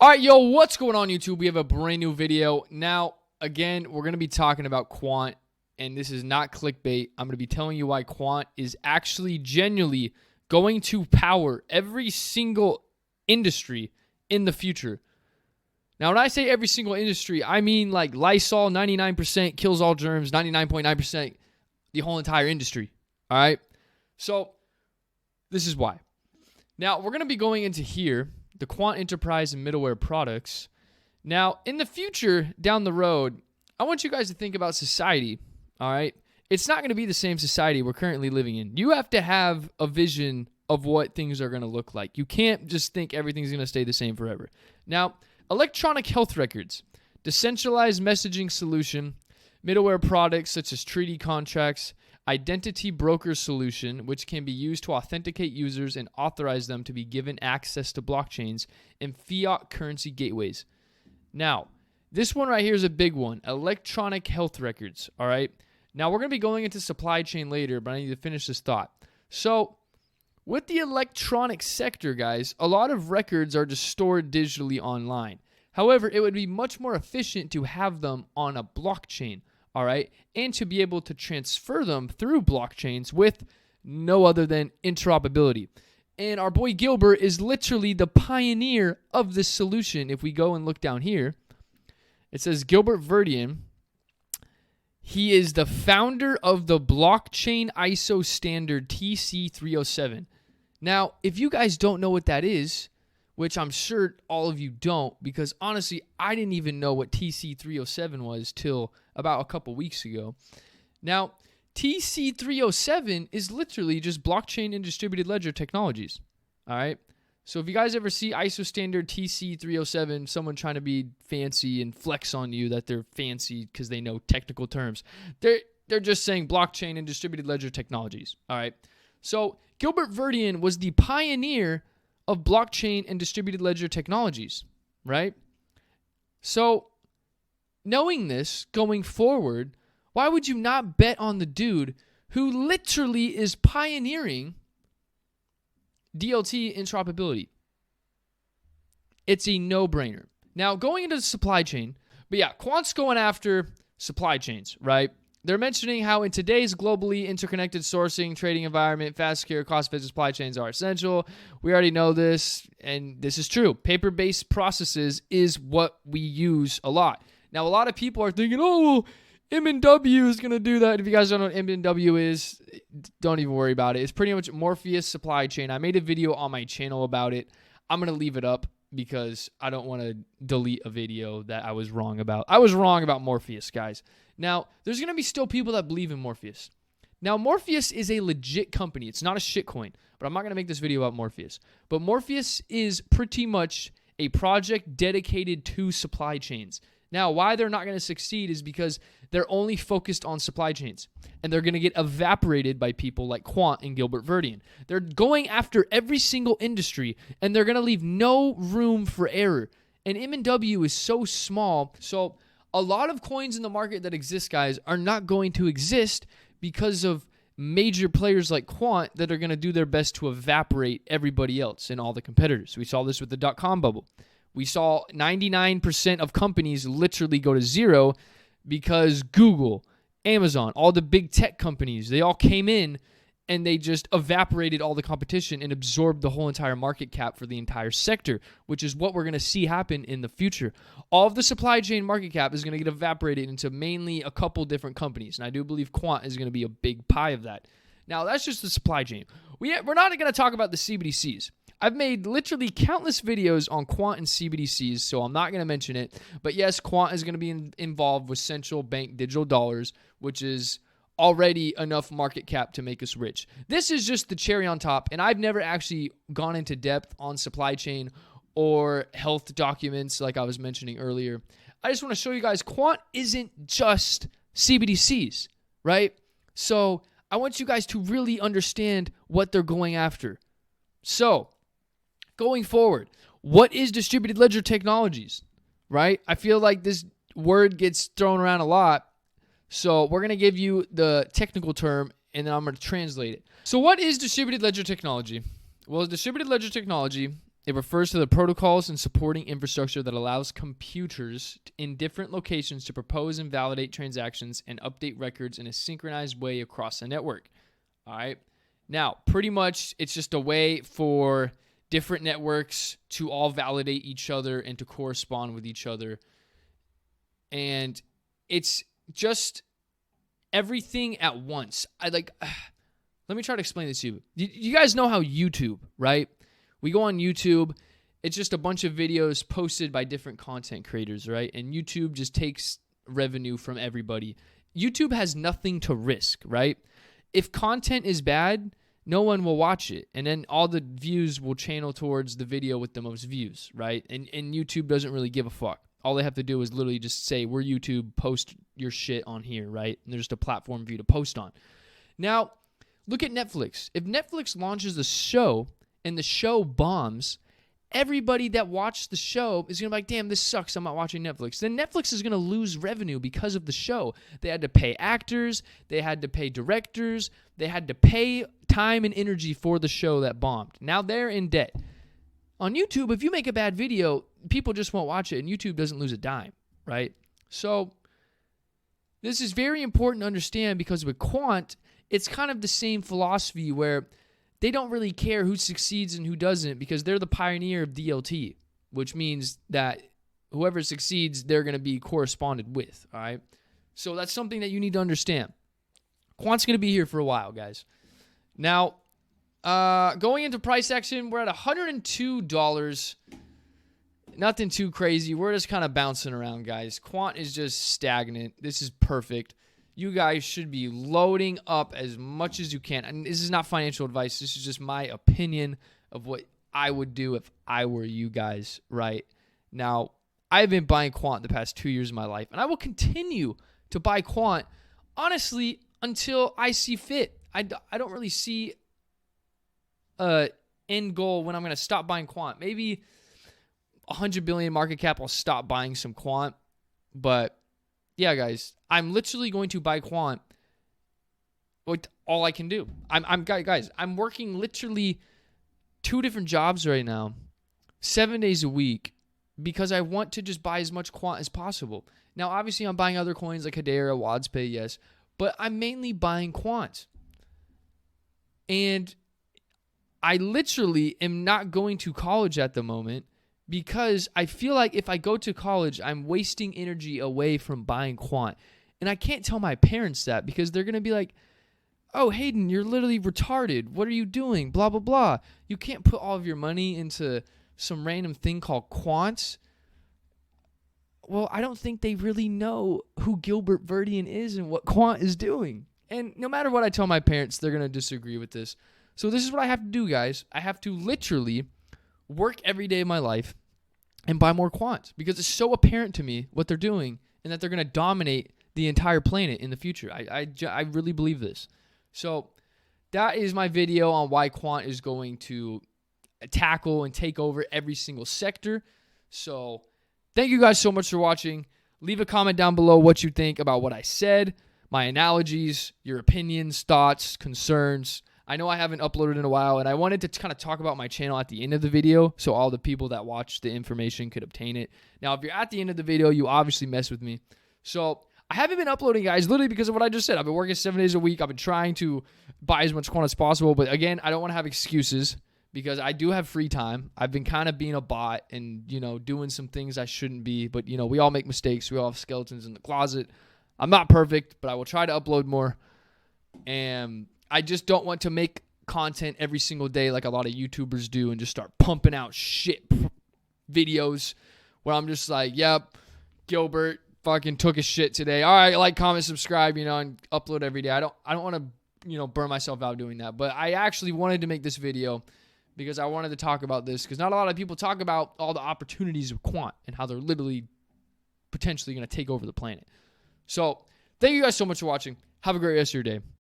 All right, yo, what's going on, YouTube? We have a brand new video. Now, again, we're going to be talking about Quant, and this is not clickbait. I'm going to be telling you why Quant is actually genuinely going to power every single industry in the future. Now, when I say every single industry, I mean like Lysol, 99% kills all germs, 99.9%, the whole entire industry. All right? So, this is why. Now, we're going to be going into here, the Quant Enterprise and middleware products. Now, in the future, down the road, I want you guys to think about society, all right? It's not going to be the same society we're currently living in. You have to have a vision of what things are going to look like. You can't just think everything's going to stay the same forever. Now, electronic health records, decentralized messaging solution, middleware products such as treaty contracts, identity broker solution, which can be used to authenticate users and authorize them to be given access to blockchains, and fiat currency gateways. Now, this one right here is a big one, electronic health records, all right? Now, we're going to be going into supply chain later, but I need to finish this thought. So, with the electronic sector, guys, a lot of records are just stored digitally online. However, it would be much more efficient to have them on a blockchain, all right, and to be able to transfer them through blockchains with no other than interoperability. And our boy Gilbert is literally the pioneer of this solution. If we go and look down here, it says Gilbert Verdian. He is the founder of the blockchain ISO standard TC307. Now, if you guys don't know what that is, which I'm sure all of you don't, because honestly, I didn't even know what TC307 was till about a couple weeks ago. Now, TC307 is literally just blockchain and distributed ledger technologies, all right? So if you guys ever see ISO standard TC307, someone trying to be fancy and flex on you that they're fancy because they know technical terms, they're just saying blockchain and distributed ledger technologies, all right? So Gilbert Verdian was the pioneer of blockchain and distributed ledger technologies, right? So, knowing this going forward, why would you not bet on the dude who literally is pioneering DLT interoperability? It's a no-brainer. Now, going into the supply chain, but yeah, Quant's going after supply chains, right? They're mentioning how in today's globally interconnected sourcing, trading environment, fast, secure, cost-effective supply chains are essential. We already know this, and this is true. Paper-based processes is what we use a lot. Now, a lot of people are thinking, oh, well, M&W is going to do that. If you guys don't know what M&W is, don't even worry about it. It's pretty much Morpheus supply chain. I made a video on my channel about it. I'm going to leave it up because I don't want to delete a video that I was wrong about. I was wrong about Morpheus, guys. Now, there's going to be still people that believe in Morpheus. Now, Morpheus is a legit company. It's not a shitcoin, but I'm not going to make this video about Morpheus. But Morpheus is pretty much a project dedicated to supply chains. Now, why they're not going to succeed is because they're only focused on supply chains, and they're going to get evaporated by people like Quant and Gilbert Verdian. They're going after every single industry, and they're going to leave no room for error. And M&W is so small, so a lot of coins in the market that exist, guys, are not going to exist because of major players like Quant that are going to do their best to evaporate everybody else and all the competitors. We saw this with the dot-com bubble. We saw 99% of companies literally go to zero because Google, Amazon, all the big tech companies, they all came in and they just evaporated all the competition and absorbed the whole entire market cap for the entire sector, which is what we're going to see happen in the future. All of the supply chain market cap is going to get evaporated into mainly a couple different companies, and I do believe Quant is going to be a big pie of that. Now, that's just the supply chain. We're not going to talk about the CBDCs. I've made literally countless videos on Quant and CBDCs, so I'm not going to mention it. But yes, Quant is going to be involved with central bank digital dollars, which is already enough market cap to make us rich. This is just the cherry on top, and I've never actually gone into depth on supply chain or health documents like I was mentioning earlier. I just want to show you guys Quant isn't just CBDCs, right? So I want you guys to really understand what they're going after. So, going forward, what is distributed ledger technologies, right? I feel like this word gets thrown around a lot. So we're going to give you the technical term, and then I'm going to translate it. So what is distributed ledger technology? Well, distributed ledger technology It refers to the protocols and supporting infrastructure that allows computers in different locations to propose and validate transactions and update records in a synchronized way across a network. All right. Now, pretty much it's just a way for different networks to all validate each other and to correspond with each other. And it's just everything at once. Let me try to explain this to you. You guys know how YouTube, right? We go on YouTube. It's just a bunch of videos posted by different content creators, right? And YouTube just takes revenue from everybody. YouTube has nothing to risk, right? If content is bad, no one will watch it. And then all the views will channel towards the video with the most views, right? And YouTube doesn't really give a fuck. All they have to do is literally just say, we're YouTube, post your shit on here, right? And there's just a platform for you to post on. Now, look at Netflix. If Netflix launches a show and the show bombs, everybody that watched the show is going to be like, damn, this sucks, I'm not watching Netflix. Then Netflix is going to lose revenue because of the show. They had to pay actors, they had to pay directors, they had to pay time and energy for the show that bombed. Now they're in debt. On YouTube, if you make a bad video, people just won't watch it, and YouTube doesn't lose a dime, right? So this is very important to understand, because with Quant, it's kind of the same philosophy where they don't really care who succeeds and who doesn't, because they're the pioneer of DLT, which means that whoever succeeds, they're going to be corresponded with, all right? So that's something that you need to understand. Quant's going to be here for a while, guys. Now, going into price action, we're at $102. Nothing too crazy. We're just kind of bouncing around, guys. Quant is just stagnant. This is perfect. You guys should be loading up as much as you can. And this is not financial advice. This is just my opinion of what I would do if I were you guys, right? Now, I've been buying Quant the past 2 years of my life, and I will continue to buy Quant, honestly, until I see fit. I don't really see an end goal when I'm going to stop buying Quant. Maybe 100 billion market cap, I'll stop buying some Quant. But yeah, guys, I'm literally going to buy Quant with all I can do. I'm working literally 2 different jobs right now, 7 days a week, because I want to just buy as much Quant as possible. Now, obviously, I'm buying other coins like Hedera, WadsPay, yes, but I'm mainly buying Quant. And I literally am not going to college at the moment, because I feel like if I go to college, I'm wasting energy away from buying Quant. And I can't tell my parents that, because they're going to be like, oh, Hayden, you're literally retarded. What are you doing? Blah, blah, blah. You can't put all of your money into some random thing called Quant. Well, I don't think they really know who Gilbert Verdian is and what Quant is doing. And no matter what I tell my parents, they're going to disagree with this. So this is what I have to do, guys. I have to literally work every day of my life and buy more Quant, because it's so apparent to me what they're doing and that they're going to dominate the entire planet in the future. I really believe this. So that is my video on why Quant is going to tackle and take over every single sector. So thank you guys so much for watching. Leave a comment down below what you think about what I said, my analogies, your opinions, thoughts, concerns. I know I haven't uploaded in a while, and I wanted to kind of talk about my channel at the end of the video so all the people that watch the information could obtain it. Now, if you're at the end of the video, you obviously mess with me. So I haven't been uploading, guys, literally because of what I just said. I've been working 7 days a week. I've been trying to buy as much Quant as possible. But again, I don't want to have excuses, because I do have free time. I've been kind of being a bot and, doing some things I shouldn't be. But, we all make mistakes. We all have skeletons in the closet. I'm not perfect, but I will try to upload more. And I just don't want to make content every single day like a lot of YouTubers do and just start pumping out shit videos where I'm just like, yep, Gilbert fucking took a shit today. All right, like, comment, subscribe, and upload every day. I don't want to, burn myself out doing that. But I actually wanted to make this video because I wanted to talk about this, because not a lot of people talk about all the opportunities of Quant and how they're literally potentially going to take over the planet. So thank you guys so much for watching. Have a great rest of your day.